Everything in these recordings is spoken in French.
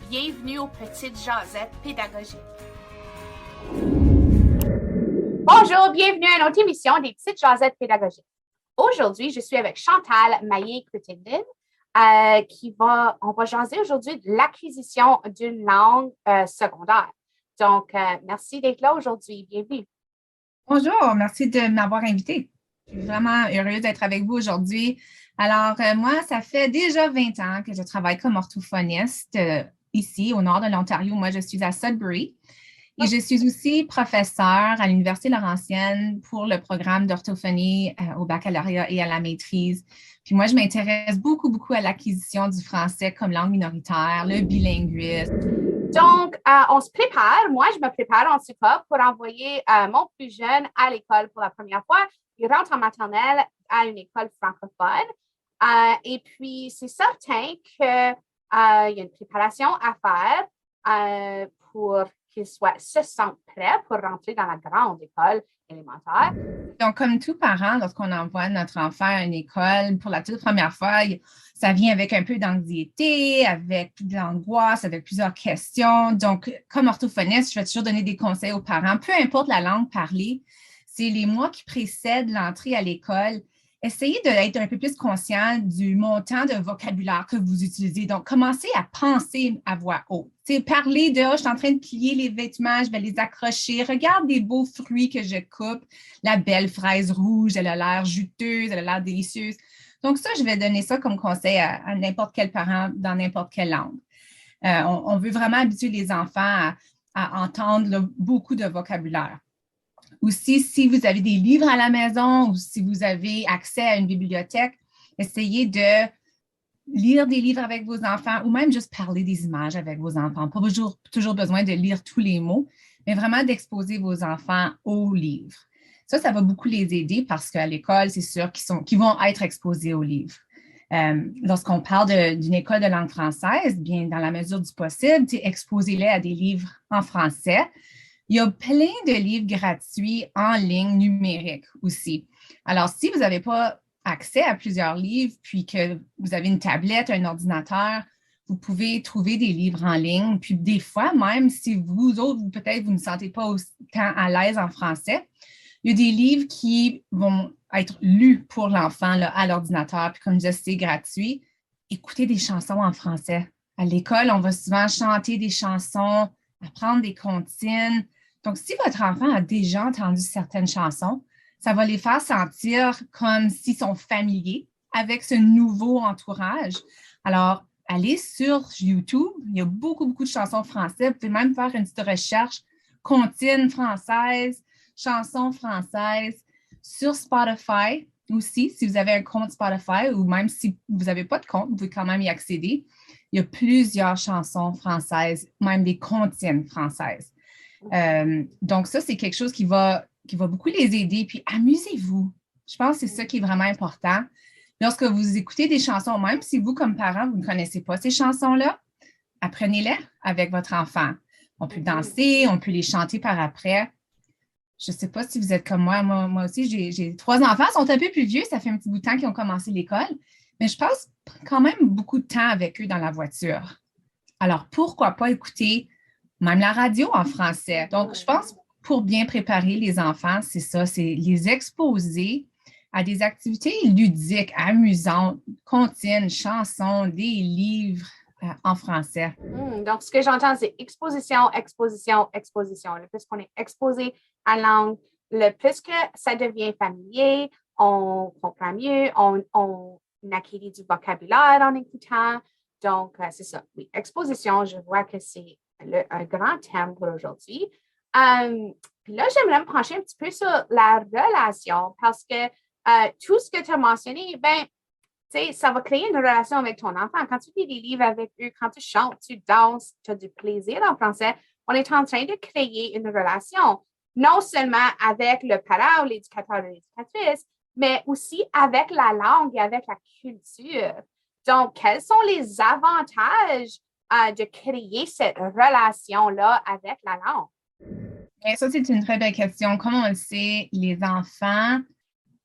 Bienvenue aux Petites Jasettes pédagogiques. Bonjour, bienvenue à notre émission des Petites Jasettes pédagogiques. Aujourd'hui, je suis avec Chantal Maillé-Crittenden, on va jaser aujourd'hui de l'acquisition d'une langue secondaire. Donc, merci d'être là aujourd'hui. Bienvenue. Bonjour, merci de m'avoir invitée. Je suis vraiment heureuse d'être avec vous aujourd'hui. Alors, moi, ça fait déjà 20 ans que je travaille comme orthophoniste ici au nord de l'Ontario. Moi, je suis à Sudbury et je suis aussi professeure à l'Université Laurentienne pour le programme d'orthophonie au baccalauréat et à la maîtrise. Puis moi, je m'intéresse beaucoup à l'acquisition du français comme langue minoritaire, le bilinguisme. Donc, on se prépare. Moi, je me prépare en tout cas pour envoyer mon plus jeune à l'école pour la première fois. Il rentre en maternelle à une école francophone. Et puis, c'est certain qu'il y a une préparation à faire pour qu'il se sente prêt pour rentrer dans la grande école élémentaire. Donc, comme tout parent, lorsqu'on envoie notre enfant à une école pour la toute première fois, ça vient avec un peu d'anxiété, avec de l'angoisse, avec plusieurs questions. Donc, comme orthophoniste, je vais toujours donner des conseils aux parents, peu importe la langue parlée. C'est les mois qui précèdent l'entrée à l'école. Essayez d'être un peu plus conscient du montant de vocabulaire que vous utilisez. Donc, commencez à penser à voix haute. Parler de je suis en train de plier les vêtements, je vais les accrocher. Regarde des beaux fruits que je coupe. La belle fraise rouge, elle a l'air juteuse, elle a l'air délicieuse. Donc, ça, je vais donner ça comme conseil à n'importe quel parent dans n'importe quelle langue. On veut vraiment habituer les enfants à entendre beaucoup de vocabulaire. Aussi, si vous avez des livres à la maison ou si vous avez accès à une bibliothèque, essayez de lire des livres avec vos enfants ou même juste parler des images avec vos enfants. Pas toujours besoin de lire tous les mots, mais vraiment d'exposer vos enfants aux livres. Ça va beaucoup les aider parce qu'à l'école, c'est sûr qu'ils vont être exposés aux livres. Lorsqu'on parle d'une école de langue française, bien, dans la mesure du possible, exposez-les à des livres en français. Il y a plein de livres gratuits en ligne numérique aussi. Alors, si vous n'avez pas accès à plusieurs livres, puis que vous avez une tablette, un ordinateur, vous pouvez trouver des livres en ligne. Puis des fois, même si vous autres, peut-être vous ne sentez pas autant à l'aise en français, il y a des livres qui vont être lus pour l'enfant là, à l'ordinateur. Puis comme je disais, c'est gratuit. Écoutez des chansons en français. À l'école, on va souvent chanter des chansons, apprendre des comptines. Donc, si votre enfant a déjà entendu certaines chansons, ça va les faire sentir comme s'ils sont familiers avec ce nouveau entourage. Alors, allez sur YouTube, il y a beaucoup de chansons françaises. Vous pouvez même faire une petite recherche, comptines françaises, chansons françaises, sur Spotify aussi, si vous avez un compte Spotify ou même si vous n'avez pas de compte, vous pouvez quand même y accéder. Il y a plusieurs chansons françaises, même des comptines françaises. Donc, ça, c'est quelque chose qui va beaucoup les aider. Puis, amusez-vous. Je pense que c'est ça qui est vraiment important. Lorsque vous écoutez des chansons, même si vous, comme parent, vous ne connaissez pas ces chansons-là, apprenez-les avec votre enfant. On peut danser, on peut les chanter par après. Je ne sais pas si vous êtes comme moi. Moi aussi, j'ai 3 enfants, ils sont un peu plus vieux. Ça fait un petit bout de temps qu'ils ont commencé l'école. Mais je passe quand même beaucoup de temps avec eux dans la voiture. Alors, pourquoi pas écouter même la radio en français? Donc, je pense pour bien préparer les enfants, c'est ça, c'est les exposer à des activités ludiques, amusantes, comptines, chansons, des livres en français. Donc, ce que j'entends, c'est exposition. Le plus qu'on est exposé à la langue, le plus que ça devient familier, on comprend mieux, on acquiert du vocabulaire en écoutant. Donc, c'est ça. Oui, exposition, je vois que c'est un grand thème pour aujourd'hui. Puis là, j'aimerais me pencher un petit peu sur la relation parce que tout ce que tu as mentionné, ben, tu sais, ça va créer une relation avec ton enfant. Quand tu lis des livres avec eux, quand tu chantes, tu danses, tu as du plaisir en français, on est en train de créer une relation, non seulement avec le parent ou l'éducateur ou l'éducatrice, mais aussi avec la langue et avec la culture. Donc, quels sont les avantages de créer cette relation-là avec la langue? Bien, ça, c'est une très belle question. Comme on le sait, les enfants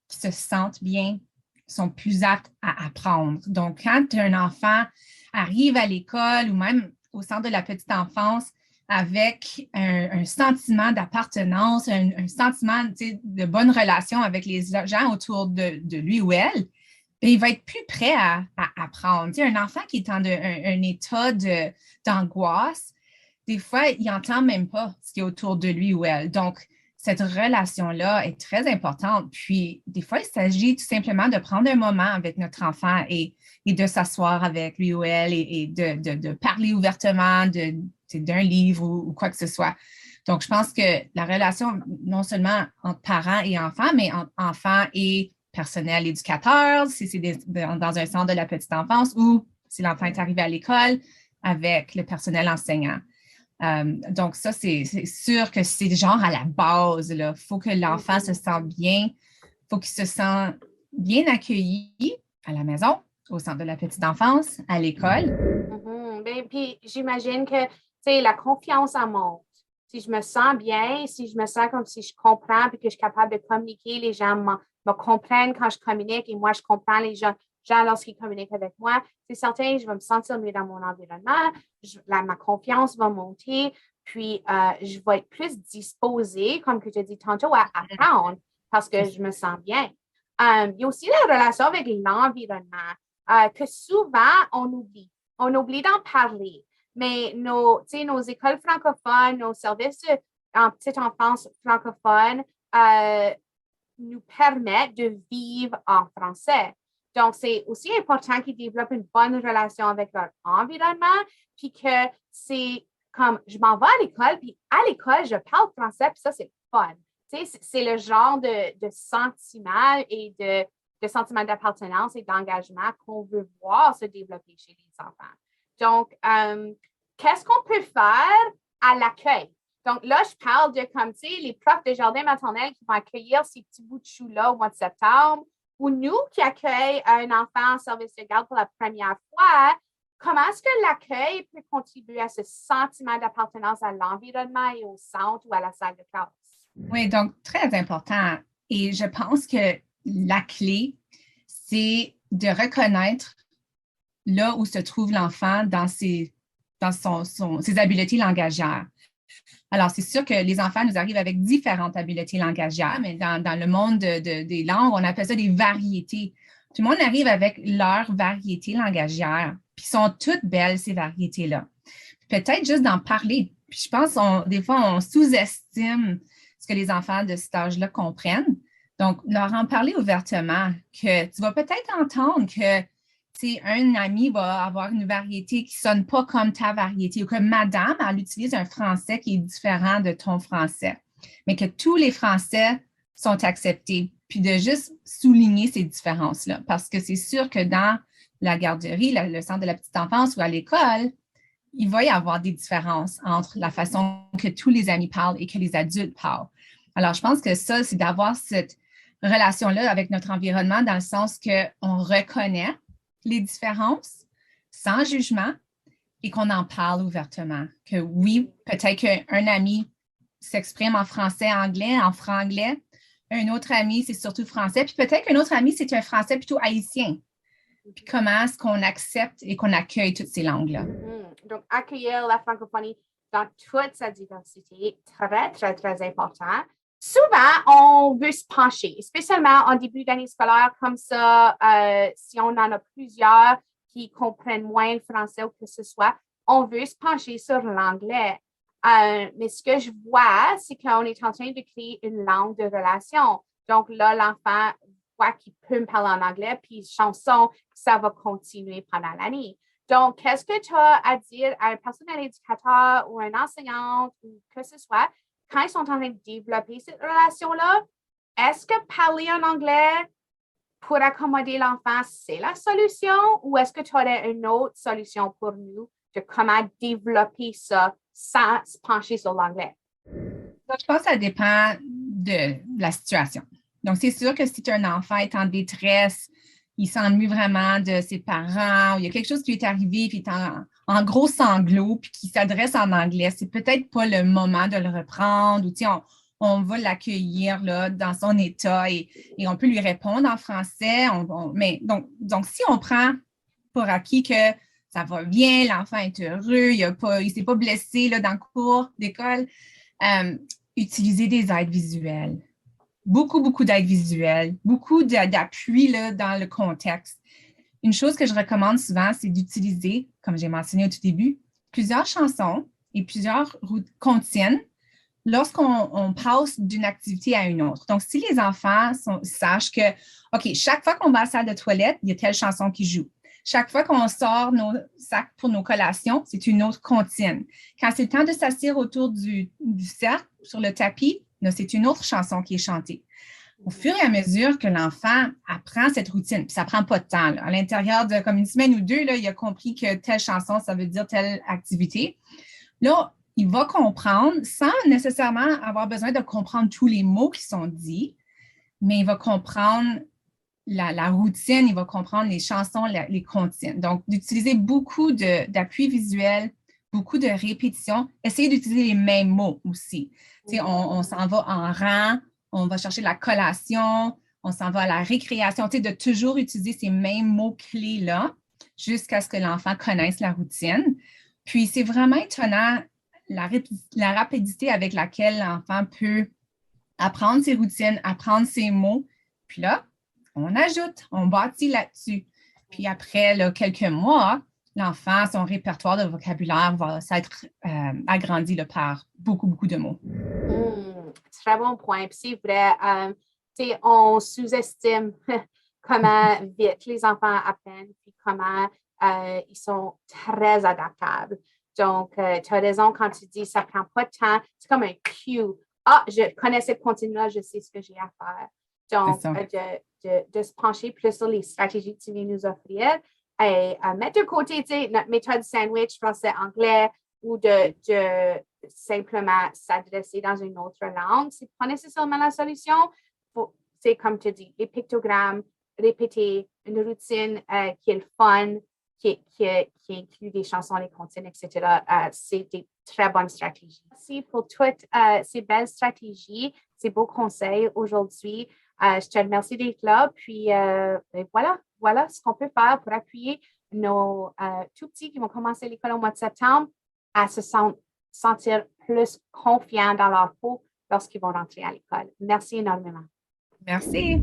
qui se sentent bien sont plus aptes à apprendre. Donc, quand un enfant arrive à l'école ou même au centre de la petite enfance avec un sentiment d'appartenance, un sentiment de bonne relation avec les gens autour de lui ou elle, il va être plus prêt à apprendre. Un enfant qui est en un état d'angoisse, des fois, il n'entend même pas ce qui est autour de lui ou elle. Donc, cette relation-là est très importante. Puis, des fois, il s'agit tout simplement de prendre un moment avec notre enfant et de s'asseoir avec lui ou elle et de parler ouvertement d'un livre ou quoi que ce soit. Donc, je pense que la relation, non seulement entre parents et enfants, mais entre enfants et personnel éducateur, si c'est dans un centre de la petite enfance ou si l'enfant est arrivé à l'école avec le personnel enseignant. Donc, ça, c'est sûr que c'est genre à la base. Il faut que l'enfant se sente bien. Il faut qu'il se sente bien accueilli à la maison, au centre de la petite enfance, à l'école. Puis, j'imagine que, la confiance en monte. Si je me sens bien, si je me sens comme si je comprends et que je suis capable de communiquer, les gens me comprennent quand je communique et moi, je comprends les gens lorsqu'ils communiquent avec moi. C'est certain, je vais me sentir mieux dans mon environnement, ma confiance va monter, puis je vais être plus disposée, comme que tu as dit tantôt, à apprendre parce que je me sens bien. Il y a aussi la relation avec l'environnement que souvent on oublie. On oublie d'en parler. Mais nos écoles francophones, nos services en petite enfance francophone nous permettent de vivre en français. Donc, c'est aussi important qu'ils développent une bonne relation avec leur environnement, puis que c'est comme, je m'en vais à l'école, puis à l'école, je parle français, puis ça, c'est fun. C'est le genre de sentiment et de sentiment d'appartenance et d'engagement qu'on veut voir se développer chez les enfants. Donc, qu'est-ce qu'on peut faire à l'accueil? Donc là, je parle de comme, tu sais, les profs de jardin maternel qui vont accueillir ces petits bouts de choux-là au mois de septembre, ou nous qui accueillons un enfant en service de garde pour la première fois. Comment est-ce que l'accueil peut contribuer à ce sentiment d'appartenance à l'environnement et au centre ou à la salle de classe? Oui, donc très important. Et je pense que la clé, c'est de reconnaître là où se trouve l'enfant dans ses habiletés langagières. Alors, c'est sûr que les enfants nous arrivent avec différentes habiletés langagières, mais dans le monde des langues, on appelle ça des variétés. Tout le monde arrive avec leur variété langagière, puis sont toutes belles, ces variétés-là. Peut-être juste d'en parler. Puis je pense, des fois, on sous-estime ce que les enfants de cet âge-là comprennent. Donc, leur en parler ouvertement, que tu vas peut-être entendre que un ami va avoir une variété qui ne sonne pas comme ta variété ou que madame, elle utilise un français qui est différent de ton français, mais que tous les français sont acceptés. Puis de juste souligner ces différences-là, parce que c'est sûr que dans la garderie, le centre de la petite enfance ou à l'école, il va y avoir des différences entre la façon que tous les amis parlent et que les adultes parlent. Alors, je pense que ça, c'est d'avoir cette relation-là avec notre environnement dans le sens qu'on reconnaît les différences sans jugement et qu'on en parle ouvertement. Que oui, peut-être qu'un ami s'exprime en français, anglais, en franglais. Un autre ami, c'est surtout français. Puis peut-être qu'un autre ami, c'est un français plutôt haïtien. Puis comment est-ce qu'on accepte et qu'on accueille toutes ces langues-là? Donc, accueillir la francophonie dans toute sa diversité, très, très, très important. Souvent, on veut se pencher, spécialement en début d'année scolaire comme ça, si on en a plusieurs qui comprennent moins le français ou que ce soit, on veut se pencher sur l'anglais. Mais ce que je vois, c'est qu'on est en train de créer une langue de relation. Donc là, l'enfant voit qu'il peut me parler en anglais, puis chanson, ça va continuer pendant l'année. Donc, qu'est-ce que tu as à dire à un personnel éducateur ou un enseignant ou que ce soit, quand ils sont en train de développer cette relation-là, est-ce que parler en anglais pour accommoder l'enfant, c'est la solution ou est-ce que tu aurais une autre solution pour nous de comment développer ça sans se pencher sur l'anglais? Donc, je pense que ça dépend de la situation. Donc, c'est sûr que si un enfant est en détresse, il s'ennuie vraiment de ses parents, ou il y a quelque chose qui lui est arrivé, puis il est en gros sanglot, puis qui s'adresse en anglais, c'est peut-être pas le moment de le reprendre, ou on va l'accueillir là, dans son état et on peut lui répondre en français. Donc, si on prend pour acquis que ça va bien, l'enfant est heureux, il ne s'est pas blessé là, dans le cours d'école. Utiliser des aides visuelles. Beaucoup d'aides visuelles, beaucoup d'appui là, dans le contexte. Une chose que je recommande souvent, c'est d'utiliser, comme j'ai mentionné au tout début, plusieurs chansons et plusieurs contiennent lorsqu'on passe d'une activité à une autre. Donc, si les enfants sachent que, OK, chaque fois qu'on va à la salle de toilette, il y a telle chanson qui joue. Chaque fois qu'on sort nos sacs pour nos collations, c'est une autre comptine. Quand c'est le temps de s'asseoir autour du cercle, sur le tapis, c'est une autre chanson qui est chantée. Au fur et à mesure que l'enfant apprend cette routine, puis ça ne prend pas de temps. Là. À l'intérieur de comme une semaine ou deux, là, il a compris que telle chanson, ça veut dire telle activité. Là, il va comprendre sans nécessairement avoir besoin de comprendre tous les mots qui sont dits, mais il va comprendre la routine, il va comprendre les chansons, les comptines. Donc, d'utiliser beaucoup d'appui visuel, beaucoup de répétitions, essayer d'utiliser les mêmes mots aussi. On s'en va en rang, on va chercher la collation, on s'en va à la récréation, de toujours utiliser ces mêmes mots-clés-là jusqu'à ce que l'enfant connaisse la routine. Puis, c'est vraiment étonnant la rapidité avec laquelle l'enfant peut apprendre ses routines, apprendre ses mots. Puis là, on ajoute, on bâtit là-dessus. Puis après là, quelques mois, l'enfant, son répertoire de vocabulaire va s'être agrandi là, par beaucoup de mots. Très bon point. Puis c'est vrai, on sous-estime comment vite les enfants apprennent puis comment ils sont très adaptables. Donc, tu as raison quand tu dis ça ne prend pas de temps. C'est comme un cue. Ah, je connais cette comptine-là, je sais ce que j'ai à faire. Donc, de se pencher plus sur les stratégies que tu viens nous offrir et mettre de côté notre méthode sandwich français-anglais ou de simplement s'adresser dans une autre langue. Ce n'est pas nécessairement la solution. C'est comme tu dis, les pictogrammes, répéter une routine qui est le fun, qui inclut des chansons, les comptines, etc. C'est des très bonnes stratégies. Merci pour toutes ces belles stratégies, ces beaux conseils aujourd'hui. Je te remercie d'être là. Puis voilà ce qu'on peut faire pour appuyer nos tout petits qui vont commencer l'école au mois de septembre à se sentir plus confiants dans leur peau lorsqu'ils vont rentrer à l'école. Merci énormément. Merci.